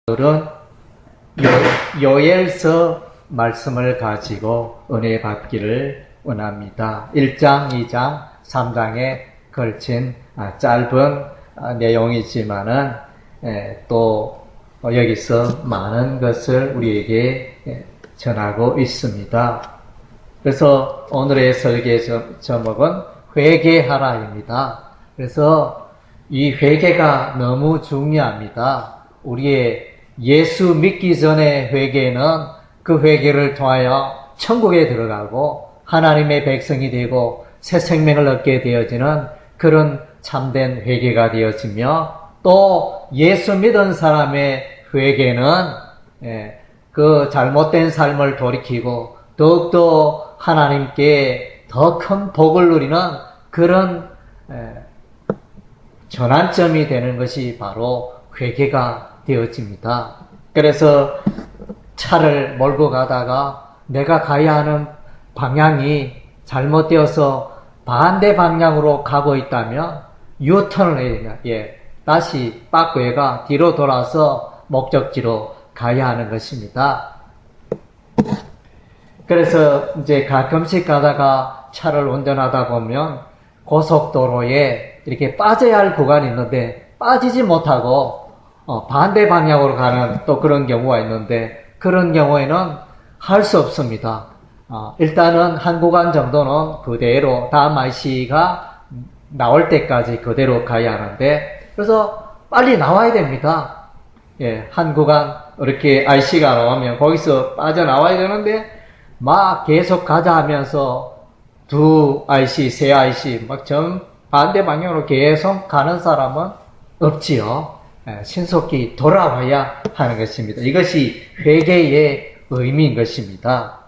오늘은 요엘서 말씀을 가지고 은혜 받기를 원합니다. 1장, 2장, 3장에 걸친 짧은 내용이지만은 또 여기서 많은 것을 우리에게 전하고 있습니다. 그래서 오늘의 설계 제목은 회개하라입니다. 그래서 이 회개가 너무 중요합니다. 우리의 예수 믿기 전의 회개는 그 회개를 통하여 천국에 들어가고 하나님의 백성이 되고 새 생명을 얻게 되어지는 그런 참된 회개가 되어지며, 또 예수 믿은 사람의 회개는 그 잘못된 삶을 돌이키고 더욱더 하나님께 더 큰 복을 누리는 그런 전환점이 되는 것이 바로 회개가 되어집니다. 그래서 차를 몰고 가다가 내가 가야 하는 방향이 잘못되어서 반대 방향으로 가고 있다면 유턴을 해야 다시 바꾸어가 뒤로 돌아서 목적지로 가야 하는 것입니다. 그래서 이제 가끔씩 가다가 차를 운전하다 보면 고속도로에 이렇게 빠져야 할 구간이 있는데 빠지지 못하고 반대 방향으로 가는 또 그런 경우가 있는데, 그런 경우에는 할 수 없습니다. 일단은 한 구간 정도는 그대로 다음 IC가 나올 때까지 그대로 가야 하는데, 그래서 빨리 나와야 됩니다. 한 구간 이렇게 IC가 나오면 거기서 빠져나와야 되는데 막 계속 가자 하면서 두 IC, 세 IC 막 반대 방향으로 계속 가는 사람은 없지요. 신속히 돌아와야 하는 것입니다. 이것이 회개의 의미인 것입니다.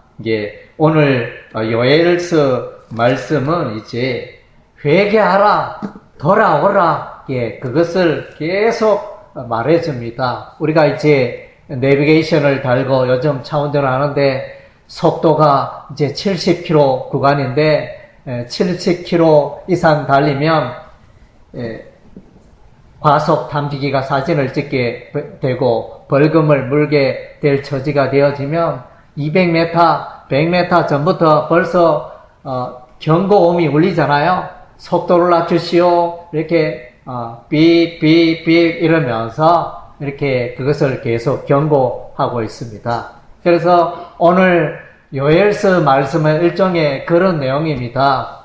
오늘 요엘서 말씀은 이제 회개하라, 돌아오라, 그것을 계속 말해줍니다. 우리가 이제 내비게이션을 달고 요즘 차 운전을 하는데 속도가 이제 70km 구간인데 70km 이상 달리면 과속 탐지기가 사진을 찍게 되고 벌금을 물게 될 처지가 되어지면 200m, 100m 전부터 벌써 경고음이 울리잖아요. 속도를 낮추시오, 이렇게 삐삐삐 이러면서 이렇게 그것을 계속 경고하고 있습니다. 그래서 오늘 요엘서 말씀은 일종의 그런 내용입니다.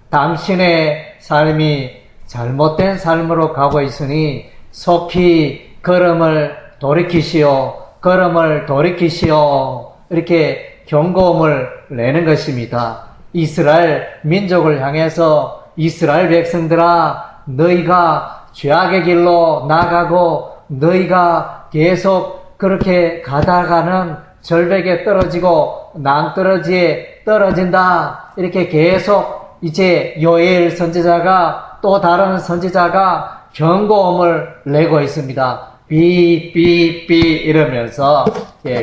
당신의 삶이 잘못된 삶으로 가고 있으니 속히 걸음을 돌이키시오, 걸음을 돌이키시오, 이렇게 경고음을 내는 것입니다. 이스라엘 민족을 향해서 이스라엘 백성들아, 너희가 죄악의 길로 나가고 너희가 계속 그렇게 가다가는 절벽에 떨어지고 낭떠러지에 떨어진다, 이렇게 계속 이제 요엘 선지자가 또 다른 선지자가 경고음을 내고 있습니다. 삐삐삐 이러면서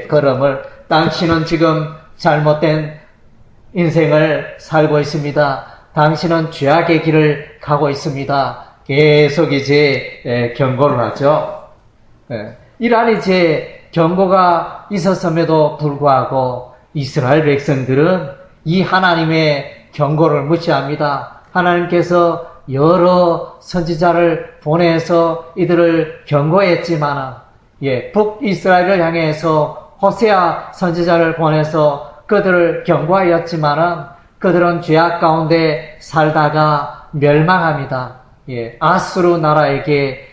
걸음을, 당신은 지금 잘못된 인생을 살고 있습니다. 당신은 죄악의 길을 가고 있습니다. 계속 이제 경고를 하죠. 이러한 이제 경고가 있었음에도 불구하고 이스라엘 백성들은 이 하나님의 경고를 무시합니다. 하나님께서 여러 선지자를 보내서 이들을 경고했지만, 북이스라엘을 향해서 호세아 선지자를 보내서 그들을 경고하였지만 그들은 죄악 가운데 살다가 멸망합니다. 아수르 나라에게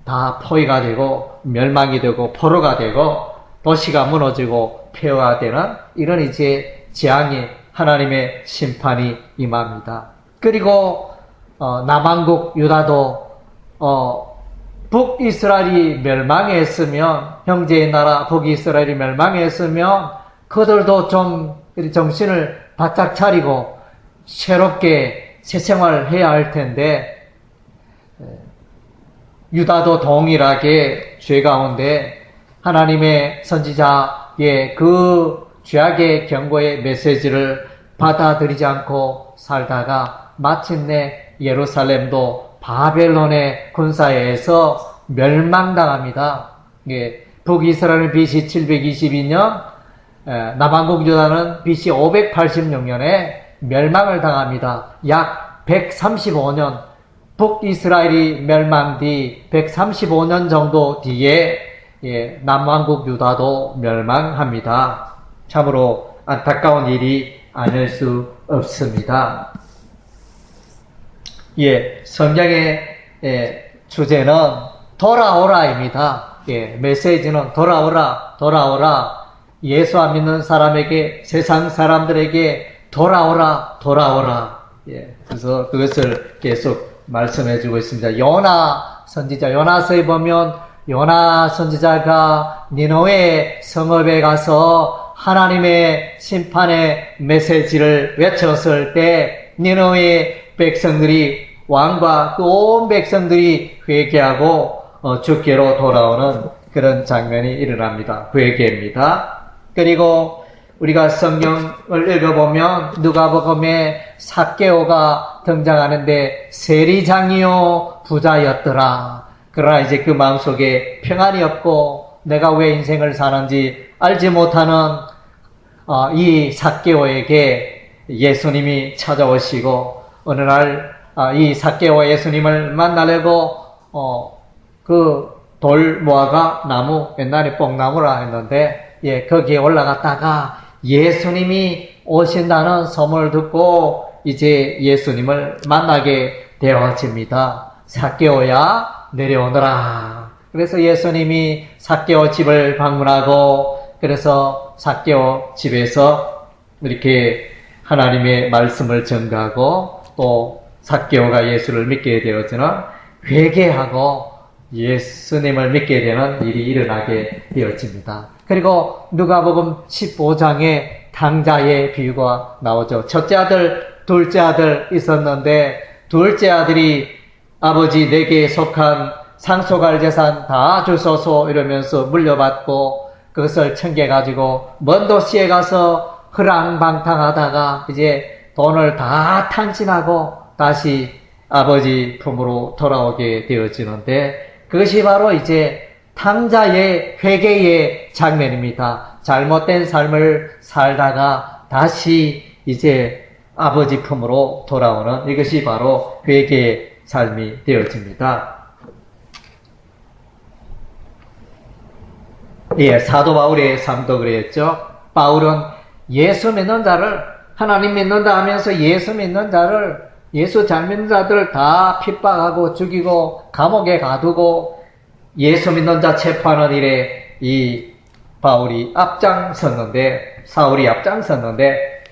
다 포위가 되고 멸망이 되고 포로가 되고 도시가 무너지고 폐허가 되는 이런 이제 재앙이, 하나님의 심판이 임합니다. 그리고 남한국 유다도 북이스라엘이 멸망했으면, 형제의 나라 북이스라엘이 멸망했으면 그들도 좀 정신을 바짝 차리고 새롭게 새 생활을 해야 할 텐데, 유다도 동일하게 죄 가운데 하나님의 선지자의 그 죄악의 경고의 메시지를 받아들이지 않고 살다가 마침내 예루살렘도 바벨론의 군사에 의해서 멸망당합니다. 북이스라엘은 BC 722년, 남한국 유다는 BC 586년에 멸망을 당합니다. 약 135년, 북이스라엘이 멸망 뒤 135년 정도 뒤에 남한국 유다도 멸망합니다. 참으로 안타까운 일이 아닐 수 없습니다. 성경의 주제는 돌아오라입니다. 메시지는 돌아오라, 돌아오라. 예수 안 믿는 사람에게, 세상 사람들에게 돌아오라, 돌아오라. 그래서 그것을 계속 말씀해 주고 있습니다. 요나 선지자, 요나서에 보면 요나 선지자가 니느웨 성읍에 가서 하나님의 심판의 메시지를 외쳤을 때 니느웨 백성들이, 왕과 그 온 백성들이 회개하고 주께로 돌아오는 그런 장면이 일어납니다. 회개입니다. 그리고 우리가 성경을 읽어보면 누가복음에 삭개오가 등장하는데 세리장이요 부자였더라. 그러나 이제 그 마음속에 평안이 없고 내가 왜 인생을 사는지 알지 못하는 이 삭개오에게 예수님이 찾아오시고 어느 날 이 삭개오와 예수님을 만나려고 그 돌 모아가 나무, 옛날에 뽕나무라 했는데 거기에 올라갔다가 예수님이 오신다는 소문을 듣고 이제 예수님을 만나게 되어집니다. 삭개오야 내려오너라. 그래서 예수님이 삭개오 집을 방문하고 그래서 삭개오 집에서 이렇게 하나님의 말씀을 전가하고 또 삭개오가 예수를 믿게 되어지는 회개하고 예수님을 믿게 되는 일이 일어나게 되어집니다. 그리고 누가복음 15장에 당자의 비유가 나오죠. 첫째 아들, 둘째 아들 있었는데 둘째 아들이 아버지 내게 속한 상속할 재산 다 주소서 이러면서 물려받고 그것을 챙겨가지고 먼 도시에 가서 허랑방탕하다가 이제 돈을 다 탕진하고 다시 아버지 품으로 돌아오게 되어지는데 그것이 바로 이제 탕자의 회개의 장면입니다. 잘못된 삶을 살다가 다시 이제 아버지 품으로 돌아오는 이것이 바로 회개의 삶이 되어집니다. 사도 바울의 삶도 그랬죠. 바울은 예수 믿는 자를, 하나님 믿는다 하면서 예수 믿는 자를, 예수 잘 믿는 자들을 다 핍박하고 죽이고 감옥에 가두고 예수 믿는 자 체포하는 일에 이 바울이 앞장섰는데, 사울이 앞장섰는데,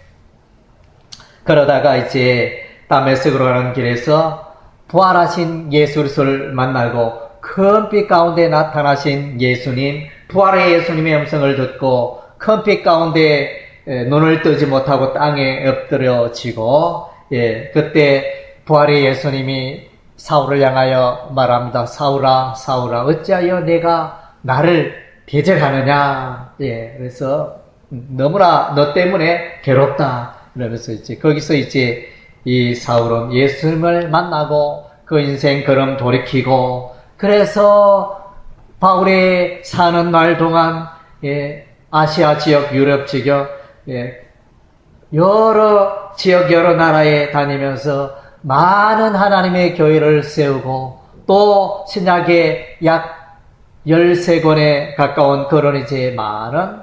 그러다가 이제 다메섹으로 가는 길에서 부활하신 예수 그리스도를 만나고 큰 빛 가운데 나타나신 예수님, 부활의 예수님의 음성을 듣고 큰 빛 가운데 눈을 뜨지 못하고 땅에 엎드려지고, 그때 부활의 예수님이 사울을 향하여 말합니다. 사울아, 사울아, 어찌하여 내가 나를 대적하느냐? 그래서 너무나 너 때문에 괴롭다. 그러면서 이제 거기서 이제 이 사울은 예수님을 만나고 그 인생 걸음 돌이키고, 그래서 바울의 사는 날 동안 아시아 지역, 유럽 지역, 여러 지역, 여러 나라에 다니면서 많은 하나님의 교회를 세우고 또 신약에 약 13권에 가까운 그런 이제 많은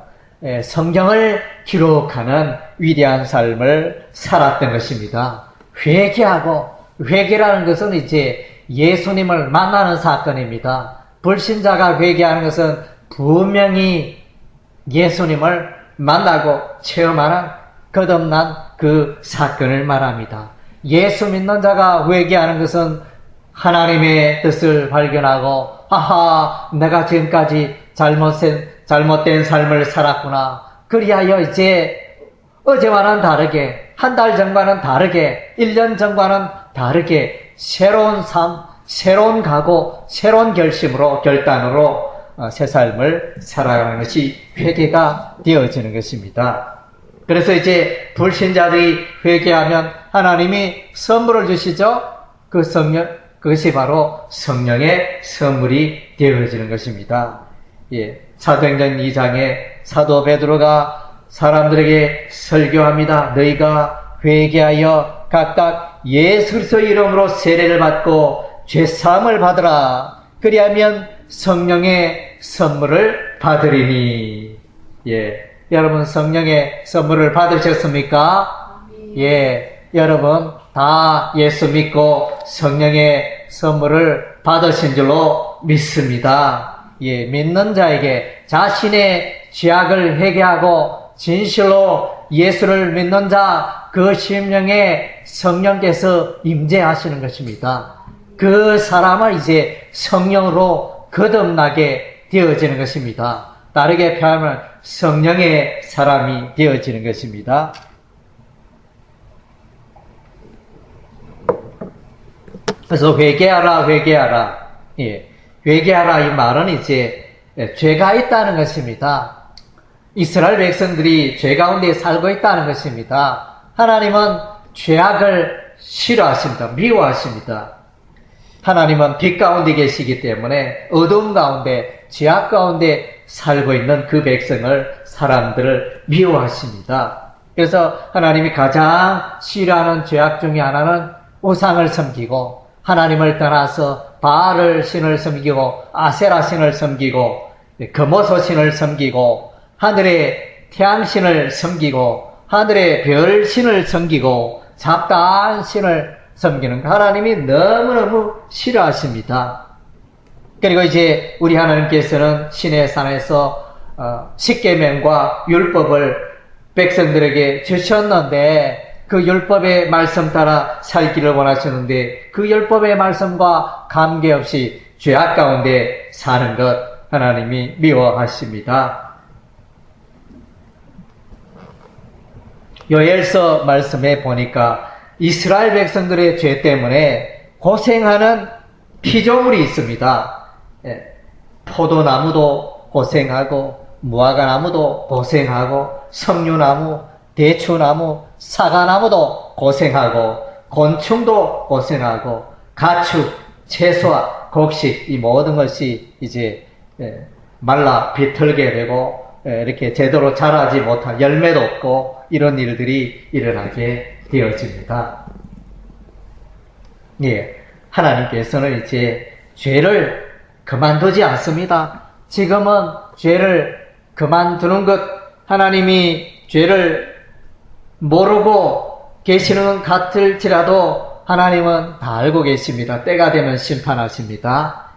성경을 기록하는 위대한 삶을 살았던 것입니다. 회개하고, 회개라는 것은 이제 예수님을 만나는 사건입니다. 불신자가 회개하는 것은 분명히 예수님을 만나고 체험하는 거듭난 그 사건을 말합니다. 예수 믿는 자가 회개하는 것은 하나님의 뜻을 발견하고, 아하, 내가 지금까지 잘못된 삶을 살았구나. 그리하여 이제 어제와는 다르게, 한 달 전과는 다르게, 1년 전과는 다르게 새로운 삶, 새로운 각오, 새로운 결심으로, 결단으로 새 삶을 살아가는 것이 회개가 되어지는 것입니다. 그래서 이제 불신자들이 회개하면 하나님이 선물을 주시죠. 그 성령, 그것이 바로 성령의 선물이 되어지는 것입니다. 사도행전 2장에 사도 베드로가 사람들에게 설교합니다. 너희가 회개하여 각각 예수 그리스도의 이름으로 세례를 받고 죄사함을 받으라. 그리하면 성령의 선물을 받으리니. 여러분 성령의 선물을 받으셨습니까? 여러분 다 예수 믿고 성령의 선물을 받으신 줄로 믿습니다. 믿는 자에게 자신의 죄악을 회개하고 진실로 예수를 믿는 자 그 심령에 성령께서 임재하시는 것입니다. 그 사람은 이제 성령으로 거듭나게 되어지는 것입니다. 다르게 표현하면 성령의 사람이 되어지는 것입니다. 그래서 회개하라, 회개하라. 회개하라 이 말은 이제 죄가 있다는 것입니다. 이스라엘 백성들이 죄 가운데 살고 있다는 것입니다. 하나님은 죄악을 싫어하십니다. 미워하십니다. 하나님은 빛 가운데 계시기 때문에 어둠 가운데, 죄악 가운데 살고 있는 그 백성을, 사람들을 미워하십니다. 그래서 하나님이 가장 싫어하는 죄악 중에 하나는 우상을 섬기고 하나님을 떠나서 바알 신을 섬기고 아세라 신을 섬기고 금오소 신을 섬기고 하늘의 태양신을 섬기고 하늘의 별신을 섬기고 잡다한 신을 섬기는 거 하나님이 너무너무 싫어하십니다. 그리고 이제 우리 하나님께서는 시내 산에서 십계명과 율법을 백성들에게 주셨는데 그 율법의 말씀 따라 살기를 원하셨는데 그 율법의 말씀과 관계없이 죄악 가운데 사는 것 하나님이 미워하십니다. 요엘서 말씀에 보니까 이스라엘 백성들의 죄 때문에 고생하는 피조물이 있습니다. 포도나무도 고생하고 무화과나무도 고생하고 석류나무, 대추나무, 사과나무도 고생하고 곤충도 고생하고 가축, 채소와 곡식 이 모든 것이 이제 말라 비틀게 되고 이렇게 제대로 자라지 못한 열매도 없고 이런 일들이 일어나게 되어집니다. 하나님께서는 이제 죄를 그만두지 않습니다. 지금은 죄를 그만두는 것, 하나님이 죄를 모르고 계시는 것 같을지라도 하나님은 다 알고 계십니다. 때가 되면 심판하십니다.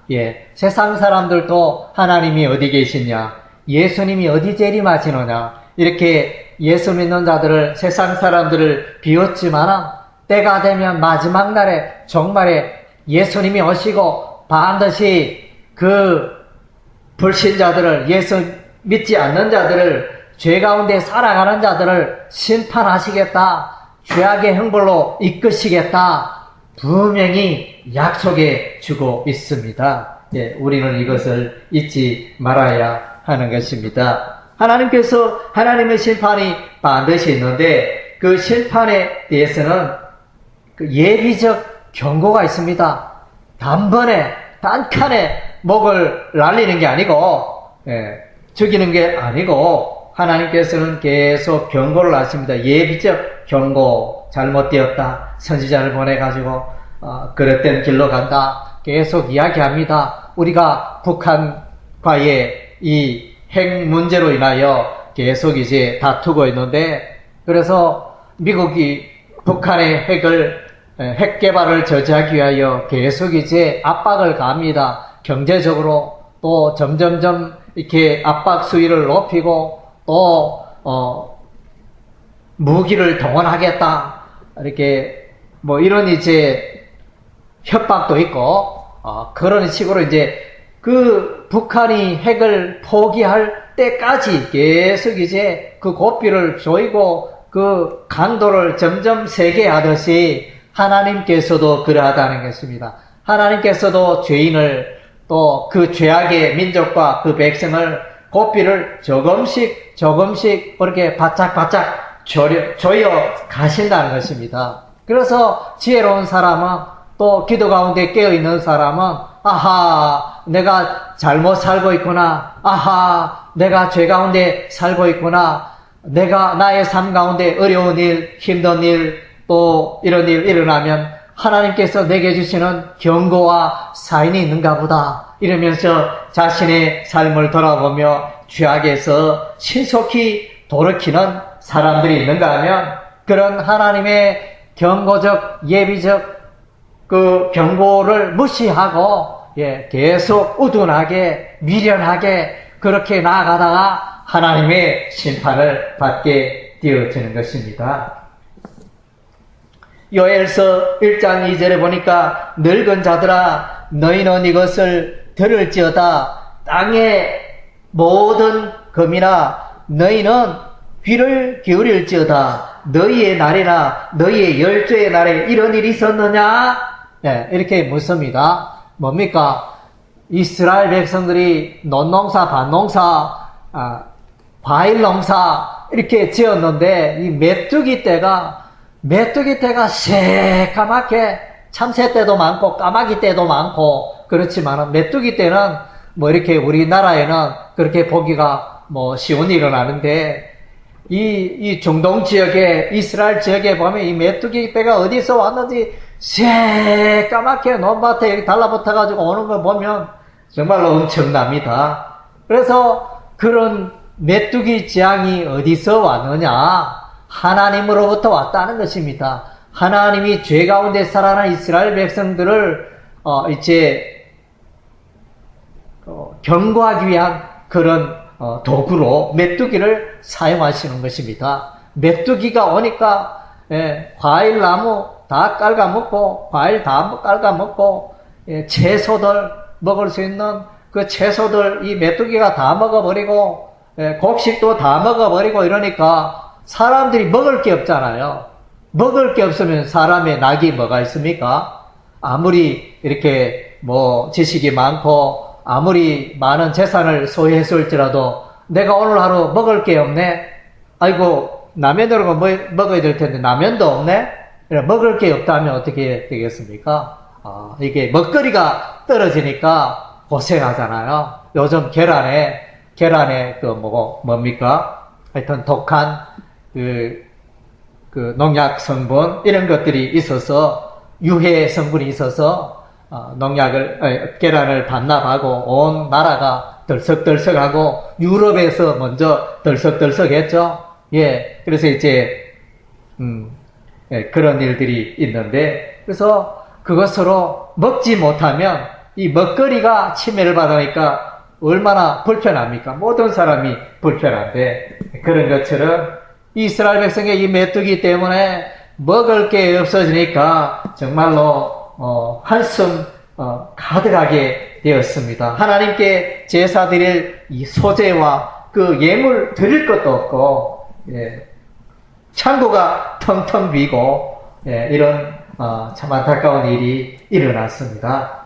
세상 사람들도 하나님이 어디 계시냐, 예수님이 어디 재림하시느냐, 이렇게 예수 믿는 자들을, 세상 사람들을 비웃지만 때가 되면 마지막 날에 정말에 예수님이 오시고 반드시 그 불신자들을, 예수 믿지 않는 자들을, 죄 가운데 살아가는 자들을 심판하시겠다, 죄악의 형벌로 이끄시겠다 분명히 약속해 주고 있습니다. 우리는 이것을 잊지 말아야 하는 것입니다. 하나님께서 하나님의 심판이 반드시 있는데 그 심판에 대해서는 그 예비적 경고가 있습니다. 단번에 단칸에 목을 날리는 게 아니고 죽이는 게 아니고 하나님께서는 계속 경고를 하십니다. 예비적 경고, 잘못되었다, 선지자를 보내가지고 그릇된 길로 간다, 계속 이야기합니다. 우리가 북한과의 이 핵 문제로 인하여 계속 이제 다투고 있는데, 그래서 미국이 북한의 핵 개발을 저지하기 위하여 계속 이제 압박을 가합니다. 경제적으로 또 점점점 이렇게 압박 수위를 높이고 또 무기를 동원하겠다, 이렇게 뭐 이런 이제 협박도 있고 그런 식으로 이제 그 북한이 핵을 포기할 때까지 계속 이제 그 고삐를 조이고 그 강도를 점점 세게 하듯이 하나님께서도 그러하다는 것입니다. 하나님께서도 죄인을, 또 그 죄악의 민족과 그 백성을 고삐를 조금씩 그렇게 바짝바짝 조여 가신다는 것입니다. 그래서 지혜로운 사람은, 또 기도 가운데 깨어있는 사람은 아하, 내가 잘못 살고 있구나. 아하, 내가 죄 가운데 살고 있구나. 내가 나의 삶 가운데 어려운 일, 힘든 일, 또 이런 일 일어나면 하나님께서 내게 주시는 경고와 사인이 있는가 보다. 이러면서 자신의 삶을 돌아보며 죄악에서 신속히 돌이키는 사람들이 있는가 하면 그런 하나님의 경고적, 예비적 그 경고를 무시하고 계속 우둔하게, 미련하게 그렇게 나아가다가 하나님의 심판을 받게 되어지는 것입니다. 요엘서 1장 2절에 보니까 늙은 자들아 너희는 이것을 들을지어다 땅의 모든 검이나 너희는 귀를 기울일지어다 너희의 날이나 너희의 열조의 날에 이런 일이 있었느냐? 이렇게 묻습니다. 뭡니까? 이스라엘 백성들이 논농사, 밭농사, 과일 농사 이렇게 지었는데 이 메뚜기 떼가 새까맣게 참새 떼도 많고 까마귀 떼도 많고 그렇지만 메뚜기 떼는 뭐 이렇게 우리나라에는 그렇게 보기가 뭐 쉬운 일은 아닌데 이 중동 지역에 이스라엘 지역에 보면 이 메뚜기 떼가 어디서 왔는지 새까맣게 논밭에 여기 달라붙어 가지고 오는 걸 보면 정말로 엄청납니다. 그래서 그런 메뚜기 재앙이 어디서 왔느냐? 하나님으로부터 왔다는 것입니다. 하나님이 죄 가운데 살아난 이스라엘 백성들을 이제 경고하기 위한 그런 도구로 메뚜기를 사용하시는 것입니다. 메뚜기가 오니까 과일 나무 다 깔아먹고 과일 다 깔아먹고 채소들 먹을 수 있는 그 채소들 이 메뚜기가 다 먹어버리고 곡식도 다 먹어버리고 이러니까 사람들이 먹을 게 없잖아요. 먹을 게 없으면 사람의 낙이 뭐가 있습니까? 아무리 이렇게 뭐 지식이 많고 아무리 많은 재산을 소유했을지라도 내가 오늘 하루 먹을 게 없네. 아이고 라면으로 먹어야 될 텐데 라면도 없네. 먹을 게 없다면 어떻게 되겠습니까? 이게 먹거리가 떨어지니까 고생하잖아요. 요즘 계란에 뭡니까? 하여튼 독한 그 농약 성분 이런 것들이 있어서 유해 성분이 있어서 계란을 반납하고 온 나라가 덜썩덜썩하고 유럽에서 먼저 덜썩덜썩했죠. 그래서 이제 그런 일들이 있는데 그래서 그것으로 먹지 못하면 이 먹거리가 침해를 받으니까 얼마나 불편합니까? 모든 사람이 불편한데 그런 것처럼 이스라엘 백성의 이 메뚜기 때문에 먹을 게 없어지니까 정말로 한숨 가득하게 되었습니다. 하나님께 제사 드릴 이 소재와 그 예물 드릴 것도 없고 창고가 텅텅 비고 이런 참 안타까운 일이 일어났습니다.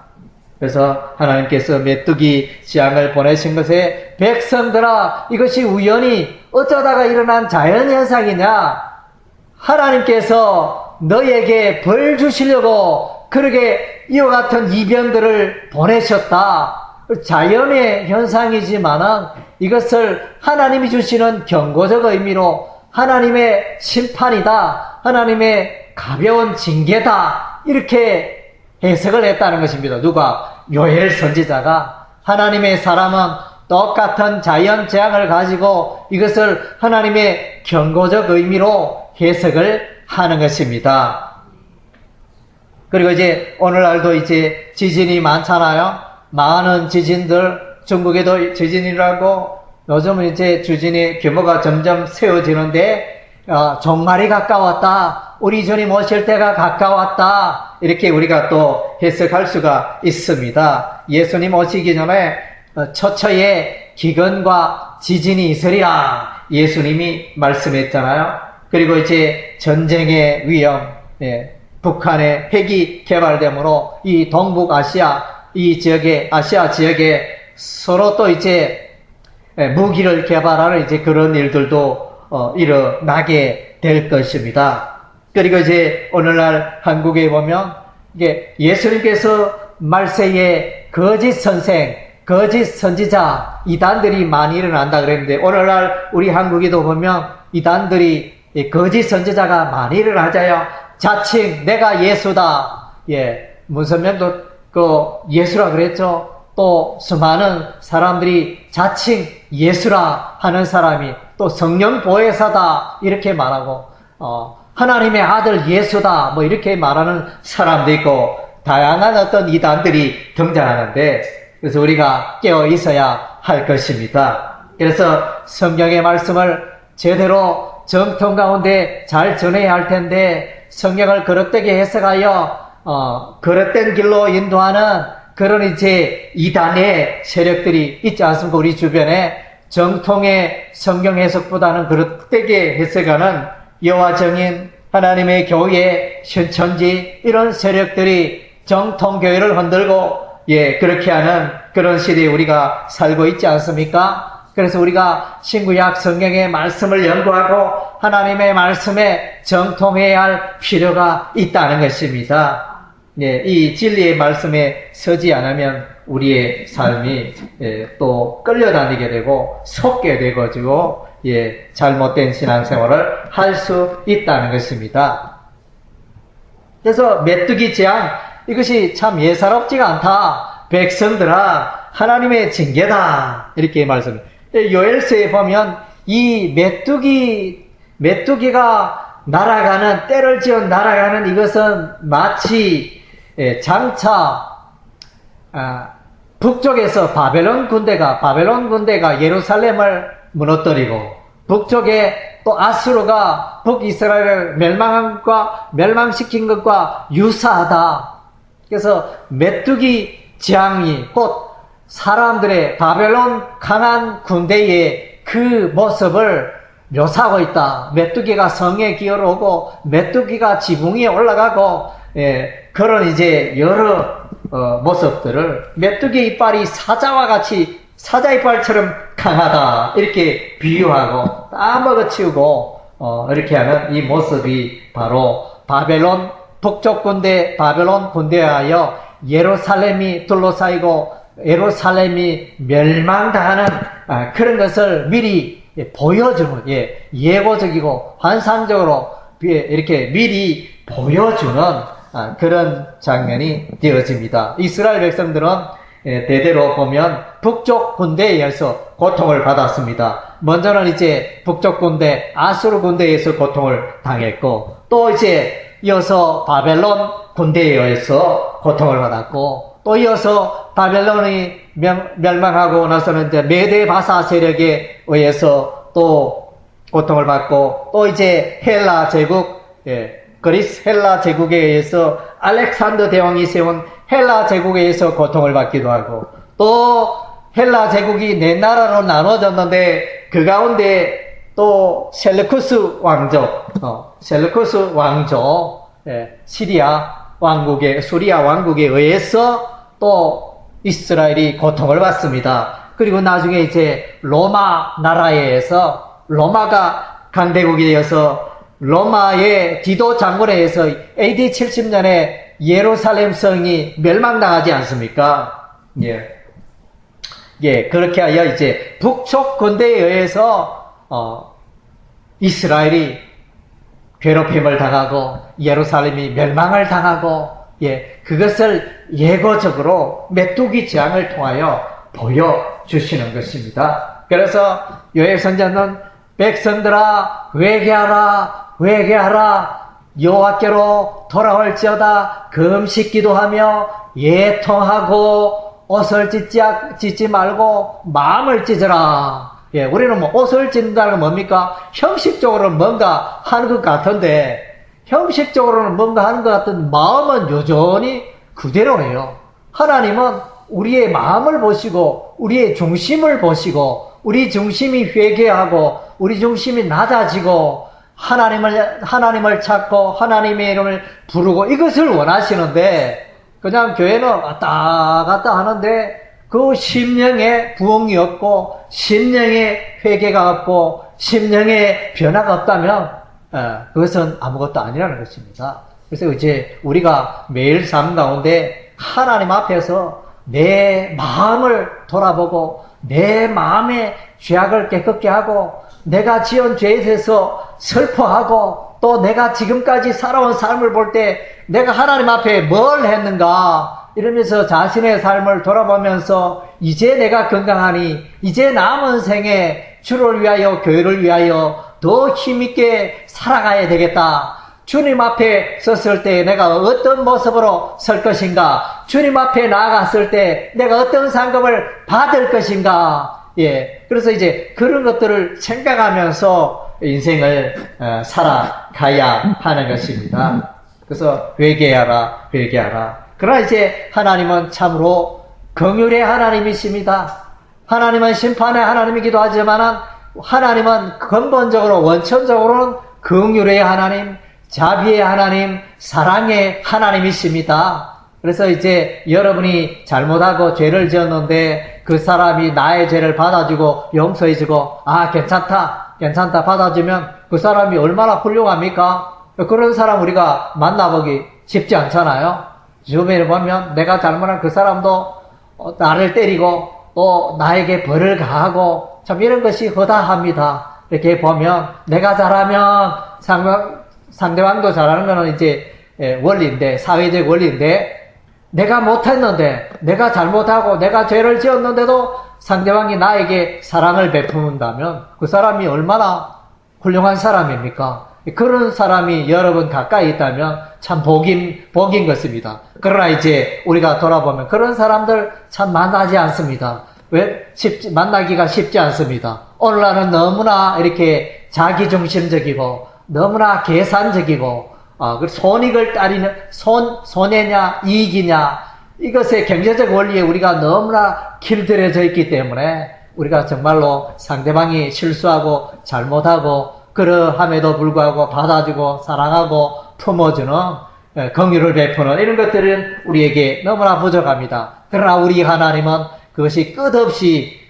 그래서 하나님께서 메뚜기 재앙을 보내신 것에 백성들아 이것이 우연히 어쩌다가 일어난 자연현상이냐? 하나님께서 너에게 벌 주시려고 그렇게 이와 같은 이변들을 보내셨다. 자연의 현상이지만은 이것을 하나님이 주시는 경고적 의미로 하나님의 심판이다. 하나님의 가벼운 징계다. 이렇게 해석을 했다는 것입니다. 누가? 요엘 선지자가 하나님의 사람은 똑같은 자연 재앙을 가지고 이것을 하나님의 경고적 의미로 해석을 하는 것입니다. 그리고 이제 오늘날도 이제 지진이 많잖아요. 많은 지진들, 중국에도 지진이라고 요즘은 이제 지진의 규모가 점점 세워지는데 종말이 가까웠다. 우리 주님 오실 때가 가까웠다. 이렇게 우리가 또 해석할 수가 있습니다. 예수님 오시기 전에 처처에 기근과 지진이 있으리라. 예수님이 말씀했잖아요. 그리고 이제 전쟁의 위험, 북한의 핵이 개발되므로 이 동북아시아, 아시아 지역에 서로 또 이제 무기를 개발하는 이제 그런 일들도 일어나게 될 것입니다. 그리고 이제 오늘날 한국에 보면 이게 예수님께서 말세에 거짓 선생, 거짓 선지자, 이단들이 많이 일어난다 그랬는데, 오늘날 우리 한국에도 보면 이단들이 거짓 선지자가 많이 일어나자요. 자칭 내가 예수다. 예, 문선명도 예수라 그랬죠. 또 수많은 사람들이 자칭 예수라 하는 사람이 또 성령 보혜사다 이렇게 말하고 하나님의 아들 예수다 뭐 이렇게 말하는 사람도 있고 다양한 어떤 이단들이 등장하는데 그래서 우리가 깨어 있어야 할 것입니다. 그래서 성경의 말씀을 제대로 정통 가운데 잘 전해야 할 텐데 성경을 그릇되게 해석하여 그릇된 길로 인도하는 그런 이제 이단의 세력들이 있지 않습니까? 우리 주변에 정통의 성경 해석보다는 그릇되게 해석하는 여호와 증인, 하나님의 교회, 신천지 이런 세력들이 정통 교회를 흔들고 그렇게 하는 그런 시대에 우리가 살고 있지 않습니까? 그래서 우리가 신구약 성경의 말씀을 연구하고 하나님의 말씀에 정통해야 할 필요가 있다는 것입니다. 이 진리의 말씀에 서지 않으면 우리의 삶이 또 끌려다니게 되고 속게 되고 잘못된 신앙생활을 할 수 있다는 것입니다. 그래서 메뚜기 재앙 이것이 참 예사롭지가 않다. 백성들아 하나님의 징계다 이렇게 말씀합니다. 요엘서에 보면 이 메뚜기가 날아가는 때를 지어 날아가는 이것은 마치 장차 북쪽에서 바벨론 군대가 예루살렘을 무너뜨리고 북쪽에 또 아수르가 북이스라엘을 멸망시킨 것과 유사하다. 그래서 메뚜기 재앙이 곧 사람들의 바벨론 강한 군대의 그 모습을 묘사하고 있다. 메뚜기가 성에 기어오고 메뚜기가 지붕 위에 올라가고 그런 이제 여러 모습들을 메뚜기 이빨이 사자와 같이 사자 이빨처럼 강하다 이렇게 비유하고 다 먹어치우고 이렇게 하는 이 모습이 바로 바벨론 북쪽 군대 바벨론 군대하여 예루살렘이 둘러싸이고 예루살렘이 멸망당하는 그런 것을 미리 보여주는 예고적이고 환상적으로 이렇게 미리 보여주는 그런 장면이 되어집니다. 이스라엘 백성들은 대대로 보면 북쪽 군대에 의해서 고통을 받았습니다. 먼저는 이제 북쪽 군대 아수르 군대에 의해서 고통을 당했고 또 이제 이어서 바벨론 군대에 의해서 고통을 받았고 또 이어서 바벨론이 멸망하고 나서는 이제 메데 바사 세력에 의해서 또 고통을 받고 또 이제 헬라 제국 그리스 헬라 제국에 의해서 알렉산더 대왕이 세운 헬라 제국에 의해서 고통을 받기도 하고 또 헬라 제국이 네 나라로 나눠졌는데 그 가운데 또 셀루쿠스 왕조 수리아 왕국에 의해서 또 이스라엘이 고통을 받습니다. 그리고 나중에 이제 로마 나라에 의해서 로마가 강대국에 의해서 로마의 디도 장군에 의해서 AD 70년에 예루살렘 성이 멸망당하지 않습니까? 그렇게 하여 이제 북쪽 군대에 의해서 이스라엘이 괴롭힘을 당하고 예루살렘이 멸망을 당하고 그것을 예고적으로 메뚜기 재앙을 통하여 보여주시는 것입니다. 그래서 요엘 선지자는 백성들아 회개하라 여호와께로 돌아올지어다 금식 기도하며 예통하고 옷을 찢지 말고 마음을 찢으라. 우리는 옷을 찢는다는 건 뭡니까? 형식적으로는 뭔가 하는 것 같은데 형식적으로는 뭔가 하는 것 같은 마음은 여전히 그대로예요. 하나님은 우리의 마음을 보시고 우리의 중심을 보시고 우리 중심이 회개하고 우리 중심이 낮아지고 하나님을 찾고 하나님의 이름을 부르고 이것을 원하시는데 그냥 교회는 왔다 갔다 하는데 그 심령에 부흥이 없고 심령에 회개가 없고 심령에 변화가 없다면 그것은 아무것도 아니라는 것입니다. 그래서 이제 우리가 매일 삶 가운데 하나님 앞에서 내 마음을 돌아보고 내 마음의 죄악을 깨끗게 하고 내가 지은 죄에 대해서 슬퍼하고 또 내가 지금까지 살아온 삶을 볼 때 내가 하나님 앞에 뭘 했는가 이러면서 자신의 삶을 돌아보면서 이제 내가 건강하니 이제 남은 생에 주를 위하여 교회를 위하여 더 힘있게 살아가야 되겠다. 주님 앞에 섰을 때 내가 어떤 모습으로 설 것인가? 주님 앞에 나아갔을 때 내가 어떤 상급을 받을 것인가? 예. 그래서 이제 그런 것들을 생각하면서 인생을 살아가야 하는 것입니다. 그래서 회개하라, 회개하라. 그러나 이제 하나님은 참으로 긍휼의 하나님이십니다. 하나님은 심판의 하나님이기도 하지만 하나님은 근본적으로 원천적으로는 긍휼의 하나님, 자비의 하나님, 사랑의 하나님이십니다. 그래서 이제 여러분이 잘못하고 죄를 지었는데 그 사람이 나의 죄를 받아주고 용서해주고 괜찮다 받아주면 그 사람이 얼마나 훌륭합니까? 그런 사람 우리가 만나보기 쉽지 않잖아요. 주변에 보면 내가 잘못한 그 사람도 나를 때리고 또 나에게 벌을 가하고 참 이런 것이 허다합니다. 이렇게 보면 내가 잘하면 상대방도 잘하는 거는 이제 원리인데, 사회적 원리인데, 내가 못했는데, 내가 잘못하고 내가 죄를 지었는데도 상대방이 나에게 사랑을 베푼다면 그 사람이 얼마나 훌륭한 사람입니까? 그런 사람이 여러분 가까이 있다면 참 복인 것입니다. 그러나 이제 우리가 돌아보면 그런 사람들 참 만나지 않습니다. 왜? 만나기가 쉽지 않습니다. 오늘날은 너무나 이렇게 자기중심적이고 너무나 계산적이고 손익을 따리는 손해냐 이익이냐 이것의 경제적 원리에 우리가 너무나 길들여져 있기 때문에 우리가 정말로 상대방이 실수하고 잘못하고 그러함에도 불구하고 받아주고 사랑하고 품어주는 긍휼을 베푸는 이런 것들은 우리에게 너무나 부족합니다. 그러나 우리 하나님은 그것이 끝없이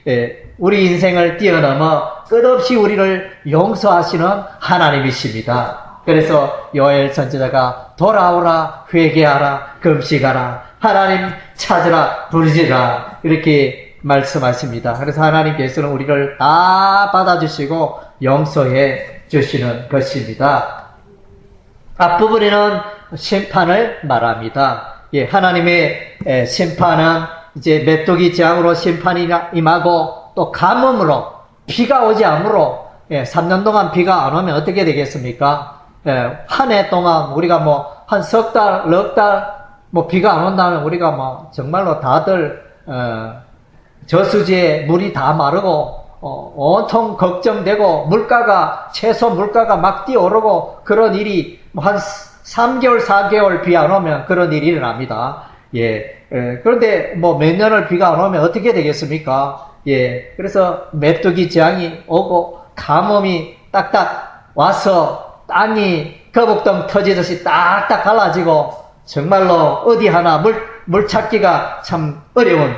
우리 인생을 뛰어넘어 끝없이 우리를 용서하시는 하나님이십니다. 그래서 요엘 선지자가 돌아오라, 회개하라, 금식하라, 하나님 찾으라, 부르짖으라 이렇게 말씀하십니다. 그래서 하나님께서는 우리를 다 받아주시고 용서해 주시는 것입니다. 앞부분에는 심판을 말합니다. 예, 하나님의 심판은 이제 메뚜기 재앙으로 심판이 임하고 또 가뭄으로 비가 오지 않으므로 3년 동안 비가 안 오면 어떻게 되겠습니까? 한 해 동안 우리가 한 석 달, 넉 달 비가 안 온다면 우리가 정말로 다들 저수지에 물이 다 마르고 온통 걱정되고 채소 물가가 막 뛰어오르고 그런 일이 한 3개월, 4개월 비 안 오면 그런 일이 일어납니다. 그런데 몇 년을 비가 안 오면 어떻게 되겠습니까? 그래서 메뚜기 재앙이 오고 가뭄이 딱딱 와서 땅이 거북동 터지듯이 딱딱 갈라지고 정말로 어디 하나 물 찾기가 참 어려운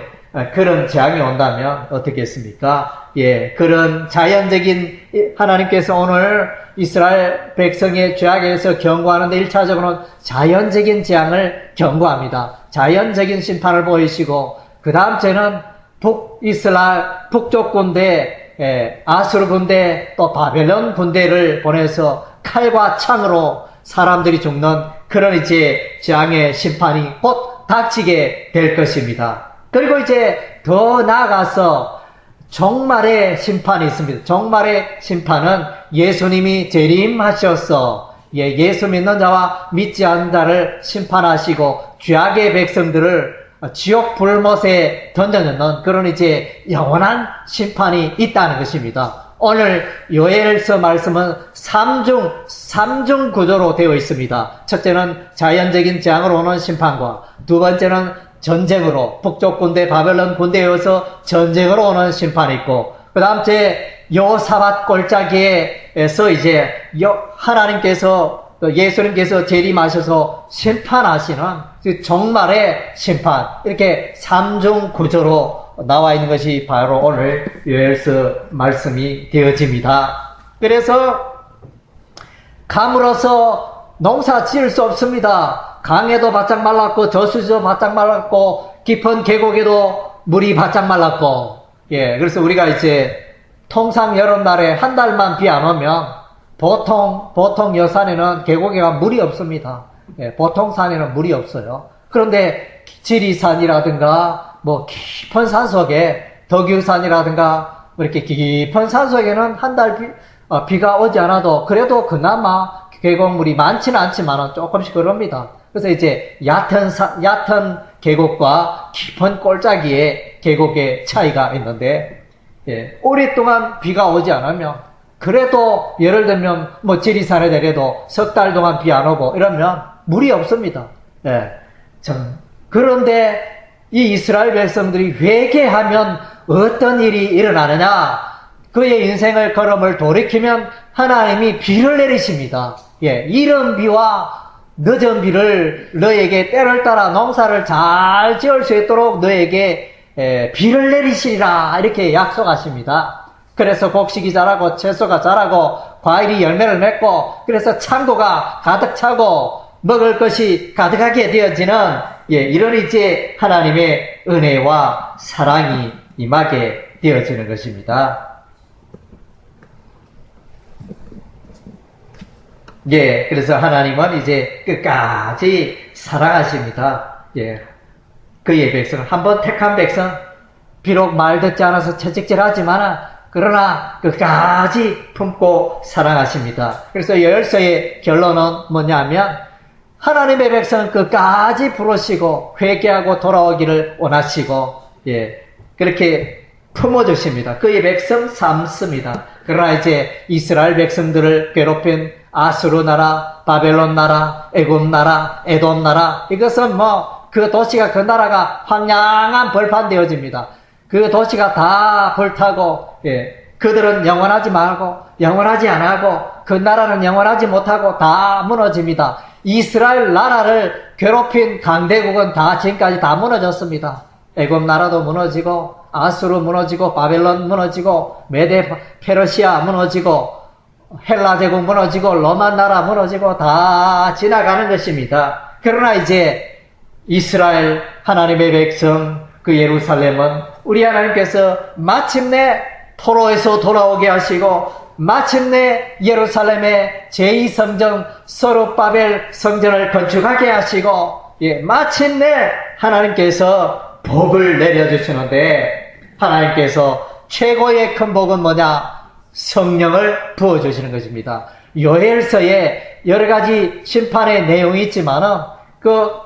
그런 재앙이 온다면 어떻겠습니까? 그런 자연적인 하나님께서 오늘 이스라엘 백성의 죄악에서 경고하는데 1차적으로는 자연적인 재앙을 경고합니다. 자연적인 심판을 보이시고 그 다음 죄는 북이스라엘 북쪽 군대 아수르 군대 또 바벨론 군대를 보내서 칼과 창으로 사람들이 죽는 그런 이제 재앙의 심판이 곧 닥치게 될 것입니다. 그리고 이제 더 나아가서 종말의 심판이 있습니다. 종말의 심판은 예수님이 재림하셔서 예수 믿는 자와 믿지 않는 자를 심판하시고 죄악의 백성들을 지옥 불못에 던져놓는 그런 이제 영원한 심판이 있다는 것입니다. 오늘 요엘서 말씀은 삼중 구조로 되어 있습니다. 첫째는 자연적인 재앙으로 오는 심판과 두 번째는 전쟁으로 북쪽 군대 바벨론 군대에서 전쟁으로 오는 심판이 있고 그 다음 여호사밧 골짜기에서 이제 하나님께서 예수님께서 재림하셔서 심판하시는 종말의 심판 이렇게 삼중 구조로 나와 있는 것이 바로 오늘 요엘서 말씀이 되어집니다. 그래서 감으로서 농사 지을 수 없습니다. 강에도 바짝 말랐고 저수지도 바짝 말랐고 깊은 계곡에도 물이 바짝 말랐고, 예, 그래서 우리가 이제 통상 여름날에 한 달만 비 안 오면 보통 여산에는 계곡에가 물이 없습니다. 예, 보통 산에는 물이 없어요. 그런데 지리산이라든가 뭐 깊은 산속에 덕유산이라든가 뭐 이렇게 깊은 산속에는 한 달 비가 오지 않아도 그래도 그나마 계곡물이 많지는 않지만 조금씩 흐릅니다. 그래서 이제 얕은 계곡과 깊은 골짜기의 계곡의 차이가 있는데, 예, 오랫동안 비가 오지 않으면, 그래도 예를 들면 뭐 지리산에 내려도 석 달 동안 비 안 오고 이러면 물이 없습니다. 예, 그런데 이 이스라엘 백성들이 회개하면 어떤 일이 일어나느냐? 그의 인생의 걸음을 돌이키면 하나님이 비를 내리십니다. 예, 이른 비와 늦은 비를 너에게 때를 따라 농사를 잘 지을 수 있도록 너에게 비를 내리시리라 이렇게 약속하십니다. 그래서 곡식이 자라고 채소가 자라고 과일이 열매를 맺고 그래서 창고가 가득 차고 먹을 것이 가득하게 되어지는, 예, 이런 이제 하나님의 은혜와 사랑이 임하게 되어지는 것입니다. 예, 그래서 하나님은 이제 끝까지 사랑하십니다. 예, 그의 백성, 한번 택한 백성, 비록 말 듣지 않아서 채찍질하지만 그러나 끝까지 품고 사랑하십니다. 그래서 열서의 결론은 뭐냐면 하나님의 백성은 끝까지 부르시고 회개하고 돌아오기를 원하시고, 예, 그렇게 품어주십니다. 그의 백성 삼습니다. 그러나 이제 이스라엘 백성들을 괴롭힌 아수르 나라, 바벨론 나라, 애굽 나라, 에돔 나라, 이것은 뭐 그 도시가, 그 나라가 황량한 벌판 되어집니다. 그 도시가 다 불타고, 예, 그들은 영원하지 말고 영원하지 않고 그 나라는 영원하지 못하고 다 무너집니다. 이스라엘 나라를 괴롭힌 강대국은 다 지금까지 다 무너졌습니다. 애굽 나라도 무너지고 아수르 무너지고 바벨론 무너지고 메데 페르시아 무너지고 헬라 제국 무너지고 로마 나라 무너지고 다 지나가는 것입니다. 그러나 이제 이스라엘 하나님의 백성 그 예루살렘은 우리 하나님께서 마침내 토로에서 돌아오게 하시고 마침내 예루살렘의 제2성전 서룹바벨 성전을 건축하게 하시고, 예, 마침내 하나님께서 복을 내려주시는데 하나님께서 최고의 큰 복은 뭐냐? 성령을 부어주시는 것입니다. 요엘서에 여러 가지 심판의 내용이 있지만은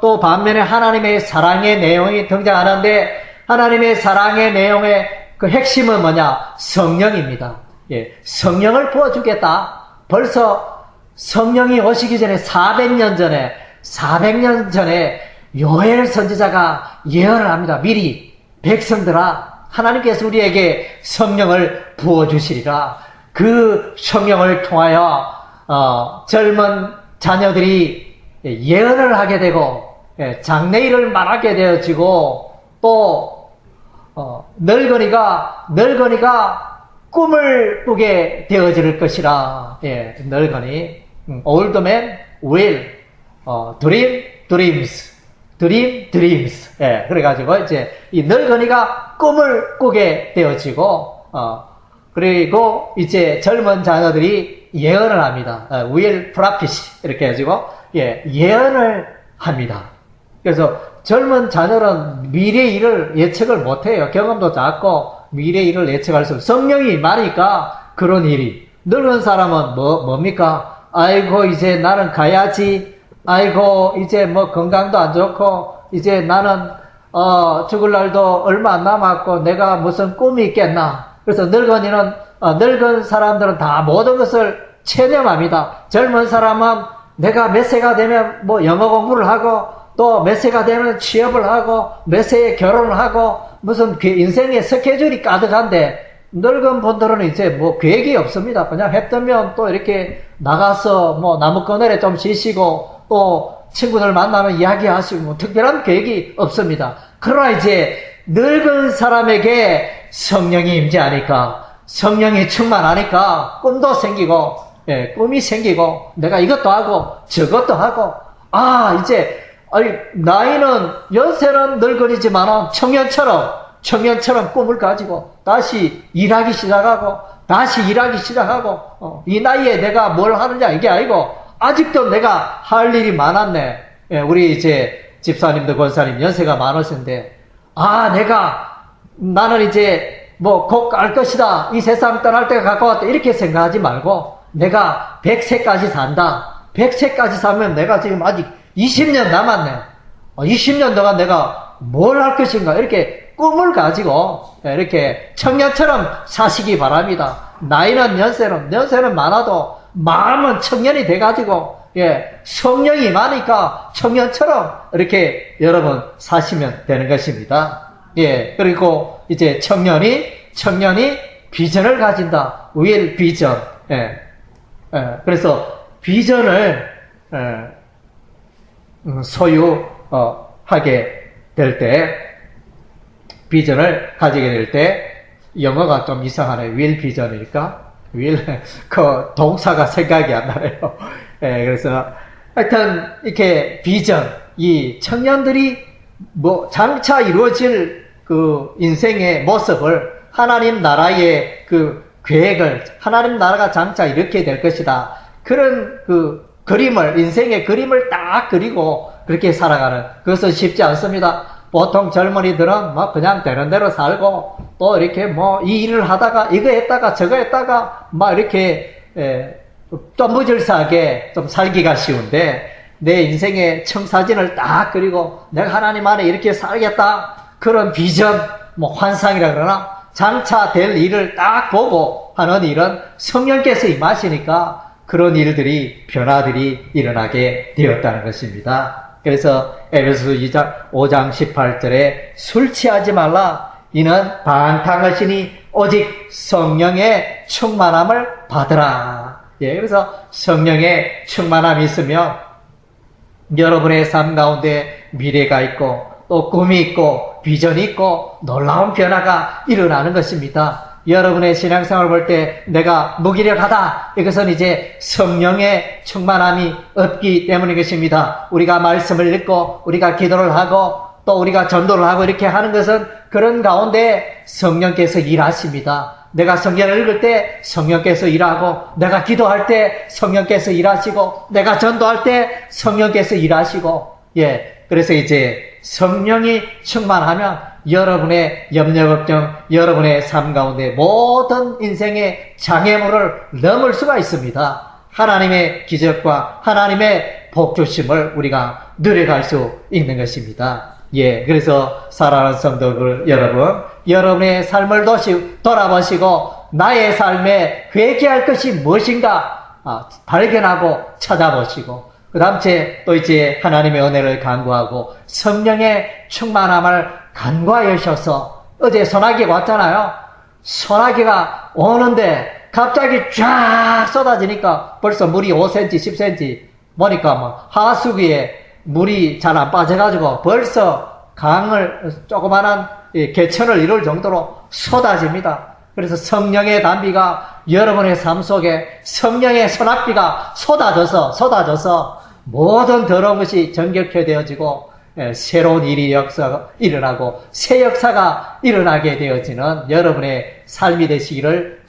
또 반면에 하나님의 사랑의 내용이 등장하는데 하나님의 사랑의 내용의 그 핵심은 뭐냐? 성령입니다. 예, 성령을 부어주겠다. 벌써 성령이 오시기 전에 400년 전에 요엘 선지자가 예언을 합니다. 미리 백성들아, 하나님께서 우리에게 성령을 부어주시리라. 그 성령을 통하여 젊은 자녀들이 예언을 하게 되고 장래일을 말하게 되어지고 또 늙은이가 꿈을 꾸게 되어질 것이라. 예, 늙은이 old man will dream dreams. 예, 그래가지고 이제 이 늙은이가 꿈을 꾸게 되어지고 그리고 이제 젊은 자녀들이 예언을 합니다. will prophecy 이렇게 해가지고, 예, 예언을 합니다. 그래서 젊은 자녀는 미래의 일을 예측을 못해요. 경험도 작고 미래의 일을 예측할 수 없어요. 성령이 많으니까 그런 일이. 늙은 사람은 뭡니까? 아이고 이제 나는 가야지. 아이고 이제 뭐 건강도 안 좋고 이제 나는 죽을 날도 얼마 안 남았고 내가 무슨 꿈이 있겠나. 그래서 늙은 사람들은 다 모든 것을 체념합니다. 젊은 사람은 내가 몇 세가 되면 뭐 영어 공부를 하고 또 몇 세가 되면 취업을 하고 몇 세에 결혼을 하고 무슨 인생의 스케줄이 가득한데 늙은 분들은 이제 뭐 계획이 없습니다. 그냥 해 뜨면 또 이렇게 나가서 뭐 나무그늘에 좀 쉬시고 또 친구들 만나면 이야기하시고 뭐 특별한 계획이 없습니다. 그러나 이제 늙은 사람에게 성령이 임재하니까 성령이 충만하니까 꿈도 생기고, 예, 꿈이 생기고 내가 이것도 하고 저것도 하고 이제 아니, 나이는, 연세는 늙은이지만 청년처럼 꿈을 가지고 다시 일하기 시작하고, 이 나이에 내가 뭘 하느냐, 이게 아니고, 아직도 내가 할 일이 많았네. 예, 우리 이제 집사님도 권사님 연세가 많으신데, 나는 이제 뭐 곧 갈 것이다. 이 세상 떠날 때가 가까웠다. 이렇게 생각하지 말고, 내가 100세까지 산다. 100세까지 살면 내가 지금 아직 20년 남았네. 20년 동안 내가 뭘 할 것인가. 이렇게 꿈을 가지고, 이렇게 청년처럼 사시기 바랍니다. 나이는 연세는 많아도 마음은 청년이 돼가지고, 성령이 많으니까 청년처럼 이렇게 여러분 사시면 되는 것입니다. 그리고 이제 청년이 비전을 가진다. will 비전. 그래서 비전을 소유하게 될 때, 비전을 가지게 될 때, 영어가 좀 이상하네. will 비전이니까. will, 동사가 생각이 안 나네요. 그래서, 하여튼, 이렇게 비전, 이 청년들이 장차 이루어질 그 인생의 모습을 하나님 나라의 그 계획을, 하나님 나라가 장차 이렇게 될 것이다. 그런 인생의 그림을 딱 그리고 그렇게 살아가는, 그것은 쉽지 않습니다. 보통 젊은이들은 그냥 되는 대로 살고, 또 이렇게 이 일을 하다가, 이거 했다가, 저거 했다가, 이렇게, 또무질서하게 좀 살기가 쉬운데, 내 인생의 청사진을 딱 그리고, 내가 하나님 안에 이렇게 살겠다. 그런 비전, 환상이라 그러나, 장차 될 일을 딱 보고 하는 일은 성령께서 임하시니까 그런 일들이, 변화들이 일어나게 되었다는 것입니다. 그래서 에베소서 5장 18절에 술 취하지 말라. 이는 방탕하시니 오직 성령의 충만함을 받으라. 그래서 성령의 충만함이 있으면 여러분의 삶 가운데 미래가 있고 또 꿈이 있고 비전이 있고 놀라운 변화가 일어나는 것입니다. 여러분의 신앙생활을 볼 때 내가 무기력하다. 이것은 이제 성령의 충만함이 없기 때문인 것입니다. 우리가 말씀을 읽고 우리가 기도를 하고 또 우리가 전도를 하고 이렇게 하는 것은 그런 가운데 성령께서 일하십니다. 내가 성경을 읽을 때 성령께서 일하고, 내가 기도할 때 성령께서 일하시고, 내가 전도할 때 성령께서 일하시고, 그래서 이제 성령이 충만하면 여러분의 염려, 걱정, 여러분의 삶 가운데 모든 인생의 장애물을 넘을 수가 있습니다. 하나님의 기적과 하나님의 복주심을 우리가 누려갈 수 있는 것입니다. 그래서 사랑하는 성도들 여러분, 여러분의 삶을 돌아보시고 나의 삶에 회개할 것이 무엇인가 발견하고 찾아보시고, 그 다음 또 이제 하나님의 은혜를 간구하고 성령의 충만함을 간구하셔서, 어제 소나기가 왔잖아요. 소나기가 오는데 갑자기 쫙 쏟아지니까 벌써 물이 5cm, 10cm 보니까 하수구에 물이 잘 안 빠져가지고 벌써 조그마한 개천을 이룰 정도로 쏟아집니다. 그래서 성령의 단비가 여러분의 삶 속에, 성령의 소낙비가 쏟아져서 모든 더러운 것이 정결케 되어지고 새로운 일어나고 새 역사가 일어나게 되어지는 여러분의 삶이 되시기를